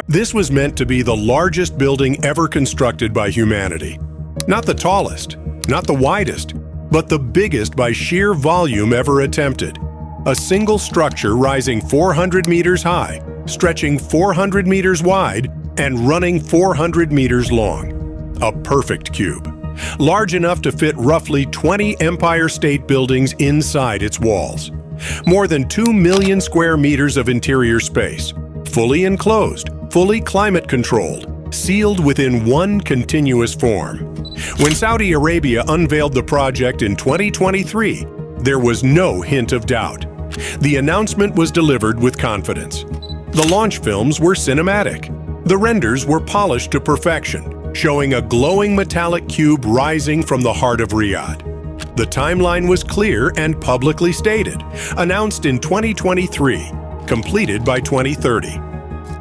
This was meant to be the largest building ever constructed by humanity. Not the tallest, not the widest, but the biggest by sheer volume ever attempted. A single structure rising 400 meters high, stretching 400 meters wide, and running 400 meters long. A perfect cube. Large enough to fit roughly 20 Empire State Buildings inside its walls. More than 2 million square meters of interior space. Fully enclosed, fully climate-controlled, sealed within one continuous form. When Saudi Arabia unveiled the project in 2023, there was no hint of doubt. The announcement was delivered with confidence. The launch films were cinematic. The renders were polished to perfection, showing a glowing metallic cube rising from the heart of Riyadh. The timeline was clear and publicly stated, announced in 2023, completed by 2030.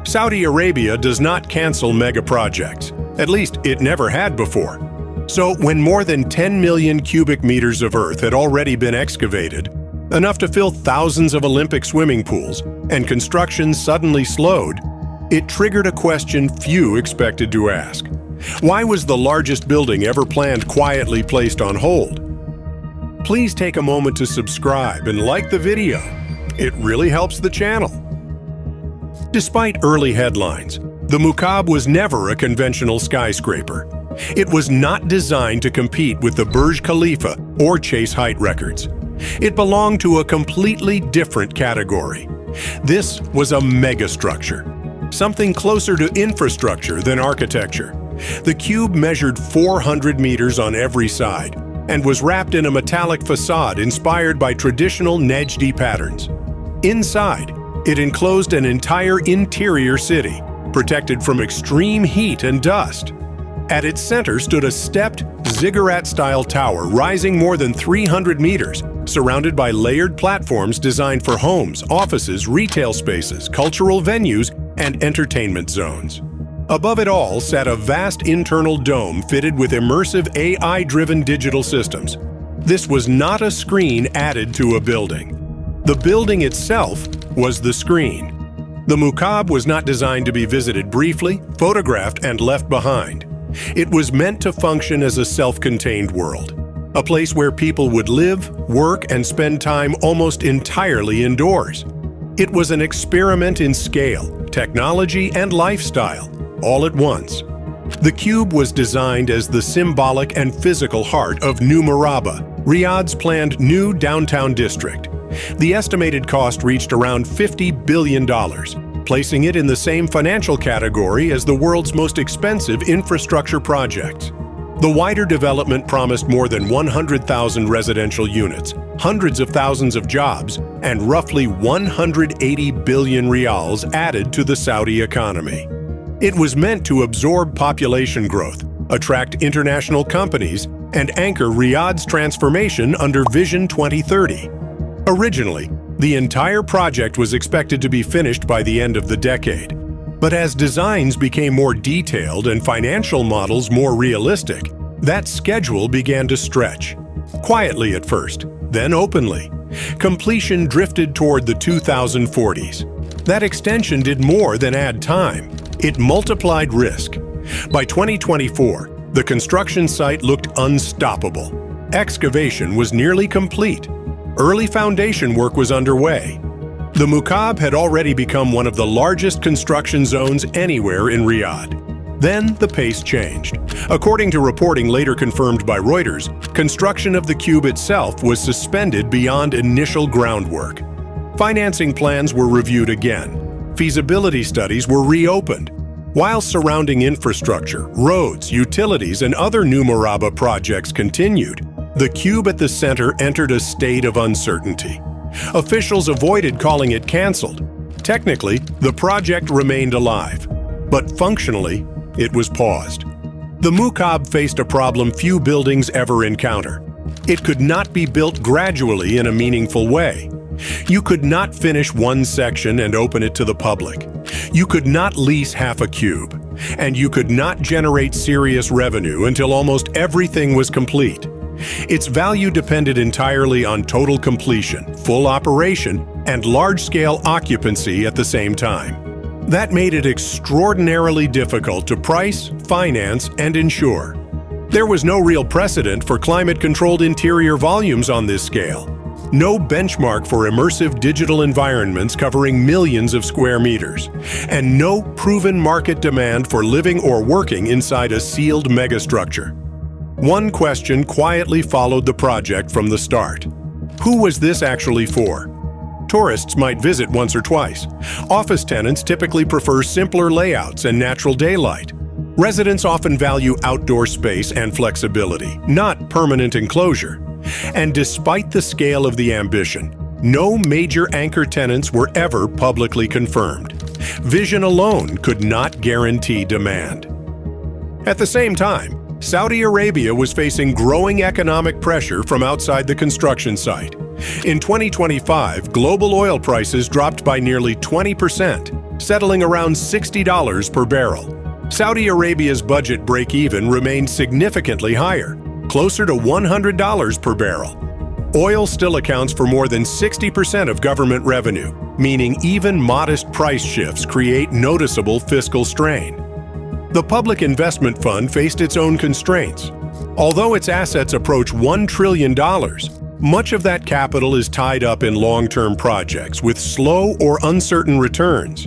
Saudi Arabia does not cancel megaprojects. At least it never had before. So when more than 10 million cubic meters of earth had already been excavated, enough to fill thousands of Olympic swimming pools, and construction suddenly slowed, it triggered a question few expected to ask. Why was the largest building ever planned quietly placed on hold? Please take a moment to subscribe and like the video. It really helps the channel. Despite early headlines, the Mukaab was never a conventional skyscraper. It was not designed to compete with the Burj Khalifa or chase height records. It belonged to a completely different category. This was a megastructure, something closer to infrastructure than architecture. The cube measured 400 meters on every side and was wrapped in a metallic facade inspired by traditional Nejd patterns. Inside, it enclosed an entire interior city, protected from extreme heat and dust. At its center stood a stepped, ziggurat-style tower rising more than 300 meters, surrounded by layered platforms designed for homes, offices, retail spaces, cultural venues, and entertainment zones. Above it all sat a vast internal dome fitted with immersive AI-driven digital systems. This was not a screen added to a building. The building itself was the screen. The Mukaab was not designed to be visited briefly, photographed, and left behind. It was meant to function as a self-contained world, a place where people would live, work, and spend time almost entirely indoors. It was an experiment in scale, technology, and lifestyle, all at once. The cube was designed as the symbolic and physical heart of New Murabba, Riyadh's planned new downtown district. The estimated cost reached around $50 billion, placing it in the same financial category as the world's most expensive infrastructure projects. The wider development promised more than 100,000 residential units, hundreds of thousands of jobs, and roughly 180 billion riyals added to the Saudi economy. It was meant to absorb population growth, attract international companies, and anchor Riyadh's transformation under Vision 2030. Originally, the entire project was expected to be finished by the end of the decade. But as designs became more detailed and financial models more realistic, that schedule began to stretch. Quietly at first, then openly. Completion drifted toward the 2040s. That extension did more than add time. It multiplied risk. By 2024, the construction site looked unstoppable. Excavation was nearly complete. Early foundation work was underway. The Mukaab had already become one of the largest construction zones anywhere in Riyadh. Then the pace changed. According to reporting later confirmed by Reuters, construction of the cube itself was suspended beyond initial groundwork. Financing plans were reviewed again. Feasibility studies were reopened. While surrounding infrastructure, roads, utilities, and other New Murabba projects continued, the cube at the center entered a state of uncertainty. Officials avoided calling it canceled. Technically, the project remained alive, but functionally, it was paused. The Mukaab faced a problem few buildings ever encounter. It could not be built gradually in a meaningful way. You could not finish one section and open it to the public. You could not lease half a cube, and you could not generate serious revenue until almost everything was complete. Its value depended entirely on total completion, full operation, and large-scale occupancy at the same time. That made it extraordinarily difficult to price, finance, and insure. There was no real precedent for climate-controlled interior volumes on this scale. No benchmark for immersive digital environments covering millions of square meters, and no proven market demand for living or working inside a sealed megastructure. One question quietly followed the project from the start. Who was this actually for? Tourists might visit once or twice. Office tenants typically prefer simpler layouts and natural daylight. Residents often value outdoor space and flexibility, not permanent enclosure. And despite the scale of the ambition, no major anchor tenants were ever publicly confirmed. Vision alone could not guarantee demand. At the same time, Saudi Arabia was facing growing economic pressure from outside the construction site. In 2025, global oil prices dropped by nearly 20%, settling around $60 per barrel. Saudi Arabia's budget break-even remained significantly higher, closer to $100 per barrel. Oil still accounts for more than 60% of government revenue, meaning even modest price shifts create noticeable fiscal strain. The Public Investment Fund faced its own constraints. Although its assets approach $1 trillion, much of that capital is tied up in long-term projects with slow or uncertain returns.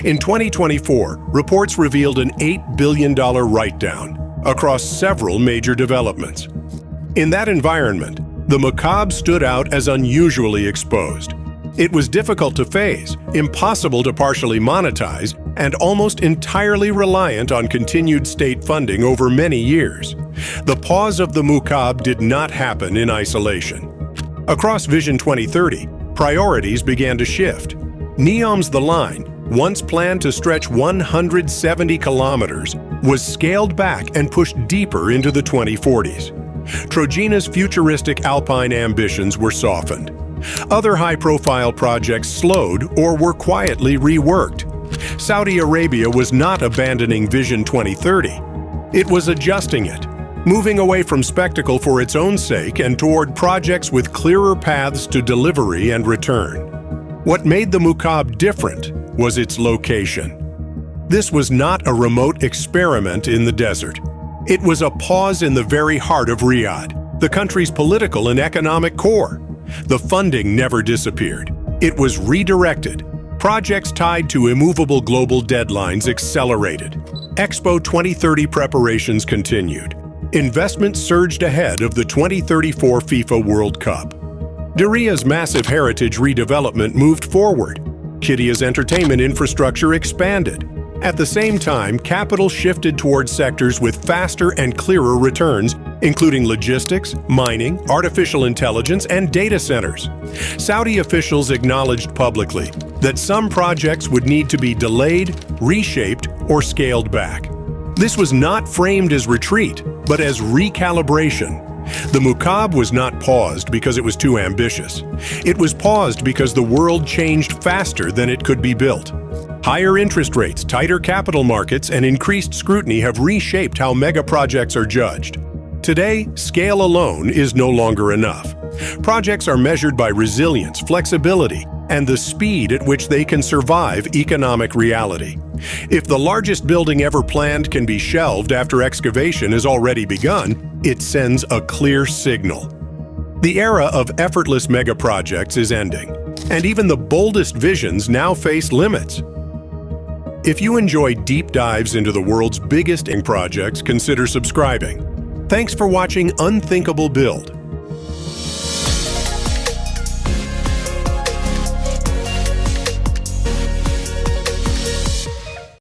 In 2024, reports revealed an $8 billion write-down across several major developments. In that environment, the Mukaab stood out as unusually exposed. It was difficult to phase, impossible to partially monetize, and almost entirely reliant on continued state funding over many years. The pause of the Mukaab did not happen in isolation. Across Vision 2030, priorities began to shift. NEOM's The Line, once planned to stretch 170 kilometers, was scaled back and pushed deeper into the 2040s. Trojana's futuristic alpine ambitions were softened. Other high-profile projects slowed or were quietly reworked. Saudi Arabia was not abandoning Vision 2030. It was adjusting it, moving away from spectacle for its own sake and toward projects with clearer paths to delivery and return. What made the Mukaab different was its location. This was not a remote experiment in the desert. It was a pause in the very heart of Riyadh, the country's political and economic core. The funding never disappeared. It was redirected. Projects tied to immovable global deadlines accelerated. Expo 2030 preparations continued. Investment surged ahead of the 2034 FIFA World Cup. Diriyah's massive heritage redevelopment moved forward. Qiddiya's entertainment infrastructure expanded. At the same time, capital shifted towards sectors with faster and clearer returns, including logistics, mining, artificial intelligence, and data centers. Saudi officials acknowledged publicly that some projects would need to be delayed, reshaped, or scaled back. This was not framed as retreat, but as recalibration. The Mukaab was not paused because it was too ambitious. It was paused because the world changed faster than it could be built. Higher interest rates, tighter capital markets, and increased scrutiny have reshaped how megaprojects are judged. Today, scale alone is no longer enough. Projects are measured by resilience, flexibility, and the speed at which they can survive economic reality. If the largest building ever planned can be shelved after excavation has already begun, it sends a clear signal. The era of effortless megaprojects is ending, and even the boldest visions now face limits. If you enjoy deep dives into the world's biggest projects, consider subscribing. Thanks for watching Unthinkable Build.